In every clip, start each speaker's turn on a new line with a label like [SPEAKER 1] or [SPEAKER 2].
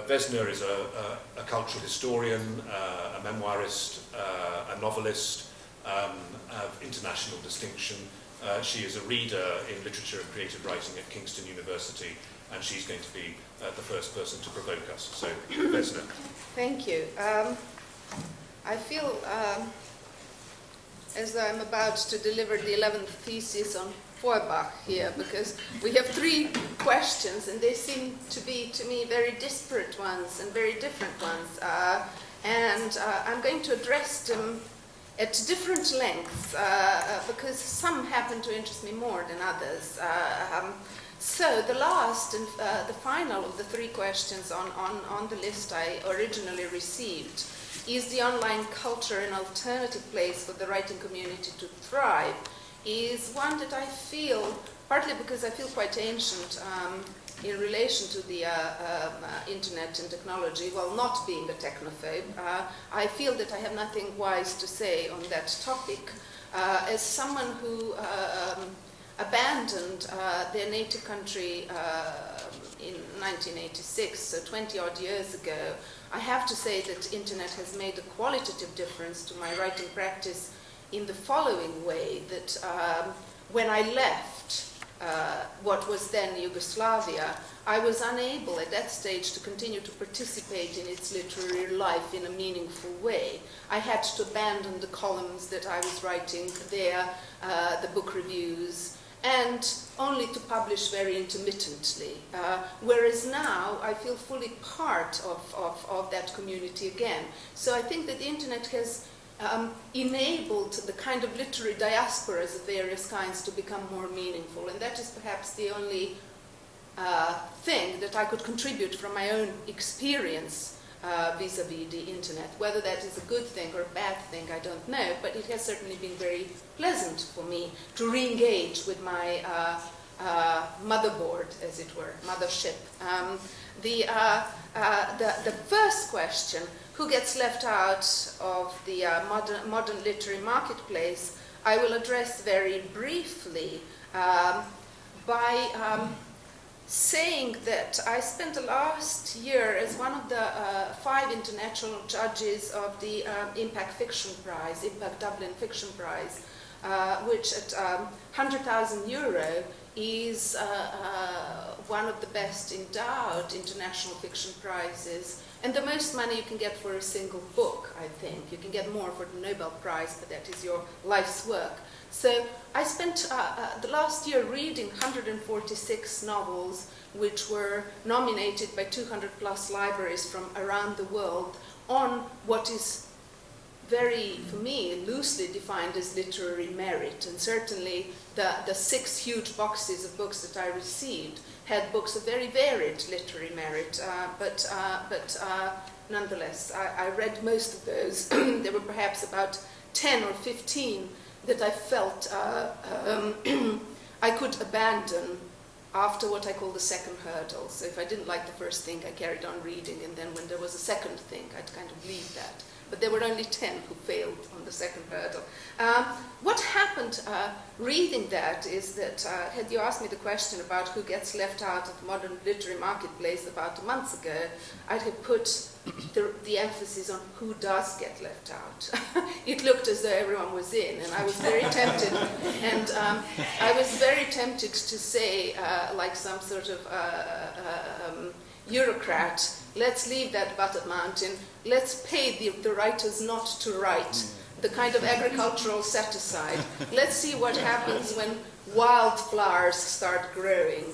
[SPEAKER 1] Vesna is a cultural historian, a memoirist, a novelist of international distinction. She is a reader in literature and creative writing at Kingston University, and she's going to be the first person to provoke us. So, Vesna.
[SPEAKER 2] Thank you. I feel as though I'm about to deliver the 11th thesis on Feuerbach here, because we have 3 questions, and they seem to be, to me, very disparate ones and very different ones. I'm going to address them at different lengths, because some happen to interest me more than others. So the last and the final of the 3 questions on the list I originally received is the online culture an alternative place for the writing community to thrive, is one that I feel, partly because I feel quite ancient in relation to the internet and technology, while not being a technophobe. I feel that I have nothing wise to say on that topic. As someone who abandoned their native country in 1986, so 20 odd years ago, I have to say that internet has made a qualitative difference to my writing practice in the following way, that when I left what was then Yugoslavia, I was unable at that stage to continue to participate in its literary life in a meaningful way. I had to abandon the columns that I was writing there, the book reviews, and only to publish very intermittently. Whereas now I feel fully part of that community again. So I think that the internet has enabled the kind of literary diasporas of various kinds to become more meaningful, and that is perhaps the only thing that I could contribute from my own experience vis-a-vis the internet. Whether that is a good thing or a bad thing, I don't know, but it has certainly been very pleasant for me to re-engage with my motherboard, as it were, mothership. The first question, who gets left out of the modern literary marketplace, I will address very briefly by saying that I spent the last year as one of the 5 international judges of the Impact Fiction Prize, Impact Dublin Fiction Prize, which at €100,000 is one of the best endowed international fiction prizes, and the most money you can get for a single book, I think. You can get more for the Nobel Prize, but that is your life's work. So I spent the last year reading 146 novels, which were nominated by 200 plus libraries from around the world, on what is very, for me, loosely defined as literary merit. And certainly the 6 huge boxes of books that I received had books of very varied literary merit, but nonetheless, I read most of those. There were perhaps about 10 or 15 that I felt I could abandon after what I call the second hurdle. So if I didn't like the first thing, I carried on reading, and then when there was a second thing, I'd kind of leave that. But there were only 10 who failed on the second hurdle. What happened reading that is that, had you asked me the question about who gets left out of the modern literary marketplace about a month ago, I'd have put the emphasis on who does get left out. It looked as though everyone was in, and I was very tempted. And I was very tempted to say, like some sort of bureaucrat, let's leave that buttered mountain, let's pay the writers not to write, the kind of agricultural set-aside. Let's see what happens when wildflowers start growing.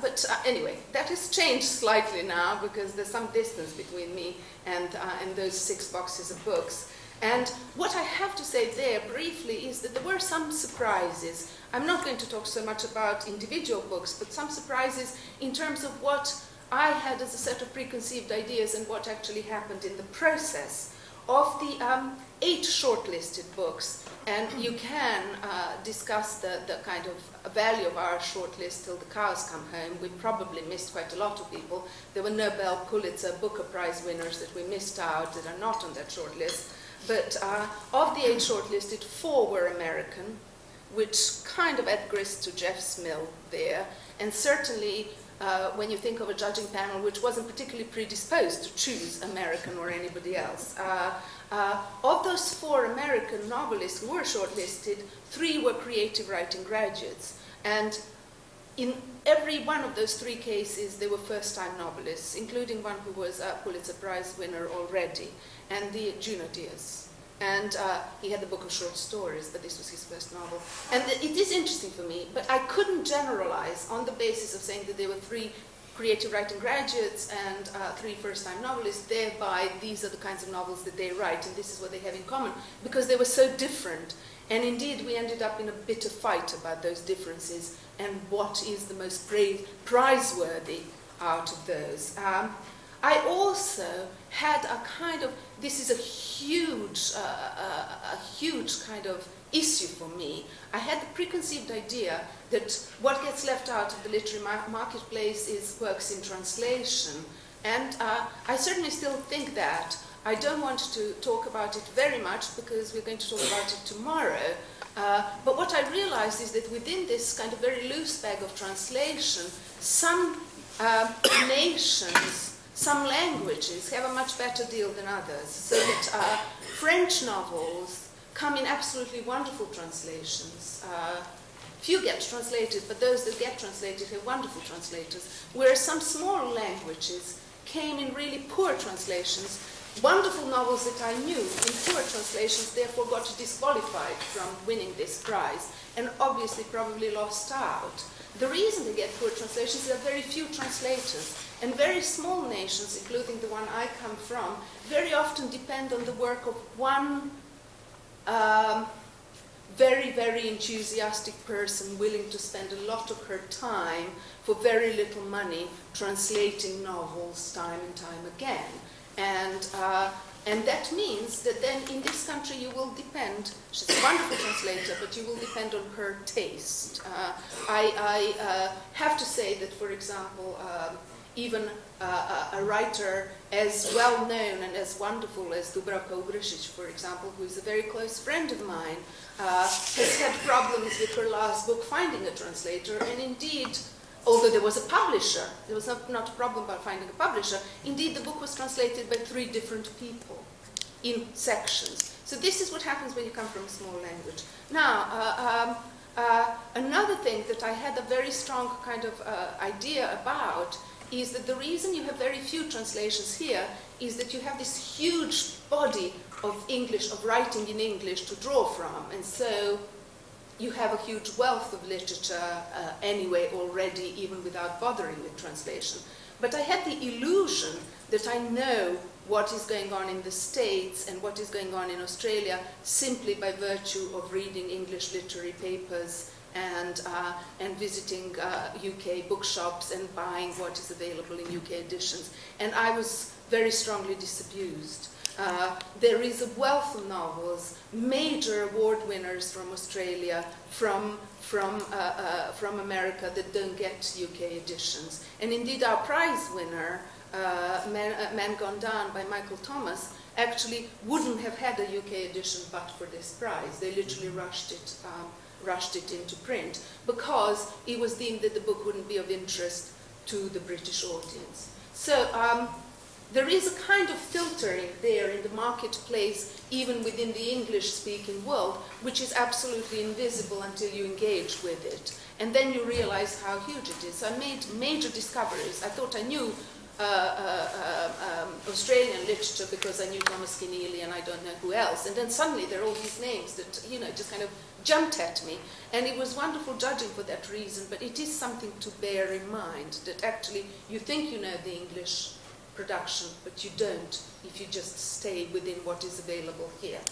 [SPEAKER 2] But anyway, that has changed slightly now, because there's some distance between me and those 6 boxes of books. And what I have to say there briefly is that there were some surprises. I'm not going to talk so much about individual books, but some surprises in terms of what I had as a set of preconceived ideas and what actually happened in the process. Of the 8 shortlisted books, and you can discuss the kind of value of our shortlist till the cows come home. We probably missed quite a lot of people. There were Nobel, Pulitzer, Booker Prize winners that we missed out that are not on that shortlist. But of the 8 shortlisted, 4 were American, which kind of adds grist to Jeff's mill there. And certainly when you think of a judging panel which wasn't particularly predisposed to choose American or anybody else. Of those 4 American novelists who were shortlisted, 3 were creative writing graduates. And in every one of those 3 cases, they were first-time novelists, including one who was a Pulitzer Prize winner already, and the Junot Diaz. And he had the book of short stories, but this was his first novel. And it is interesting for me, but I couldn't generalize on the basis of saying that there were 3 creative writing graduates and 3 first-time novelists, thereby these are the kinds of novels that they write, and this is what they have in common, because they were so different. And indeed, we ended up in a bitter fight about those differences and what is the most prize-worthy out of those. I also had a kind of, this is a huge kind of issue for me. I had the preconceived idea that what gets left out of the literary marketplace is works in translation. And I certainly still think that. I don't want to talk about it very much because we're going to talk about it tomorrow. But what I realized is that within this kind of very loose bag of translation, some nations, some languages have a much better deal than others. So that French novels come in absolutely wonderful translations. Few get translated, but those that get translated have wonderful translators. Whereas some small languages came in really poor translations. Wonderful novels that I knew in poor translations therefore got disqualified from winning this prize, and obviously probably lost out. The reason they get poor translations is there are very few translators, and very small nations, including the one I come from, very often depend on the work of one very, very enthusiastic person willing to spend a lot of her time for very little money translating novels time and time again. And that means that then in this country you will depend, she's a wonderful translator, but you will depend on her taste. I have to say that, for example, even a writer as well known and as wonderful as Dubravka Ugršić, for example, who is a very close friend of mine, has had problems with her last book finding a translator, and indeed, although there was a publisher, there was not a problem about finding a publisher. Indeed, the book was translated by 3 different people in sections. So this is what happens when you come from a small language. Now, another thing that I had a very strong kind of idea about is that the reason you have very few translations here is that you have this huge body of English, of writing in English to draw from. And so you have a huge wealth of literature anyway already, even without bothering with translation. But I had the illusion that I know what is going on in the States and what is going on in Australia simply by virtue of reading English literary papers and visiting UK bookshops and buying what is available in UK editions. And I was very strongly disabused. There is a wealth of novels, major award winners from Australia, from America that don't get UK editions. And indeed our prize winner, Man Gone Down by Michael Thomas, actually wouldn't have had a UK edition but for this prize. They literally rushed it into print because it was deemed that the book wouldn't be of interest to the British audience. So there is a kind of filtering there in the marketplace, even within the English-speaking world, which is absolutely invisible until you engage with it. And then you realize how huge it is. So I made major discoveries. I thought I knew Australian literature because I knew Thomas Keneally and I don't know who else. And then suddenly there are all these names that, just kind of jumped at me. And it was wonderful judging for that reason, but it is something to bear in mind, that actually you think you know the English production, but you don't if you just stay within what is available here.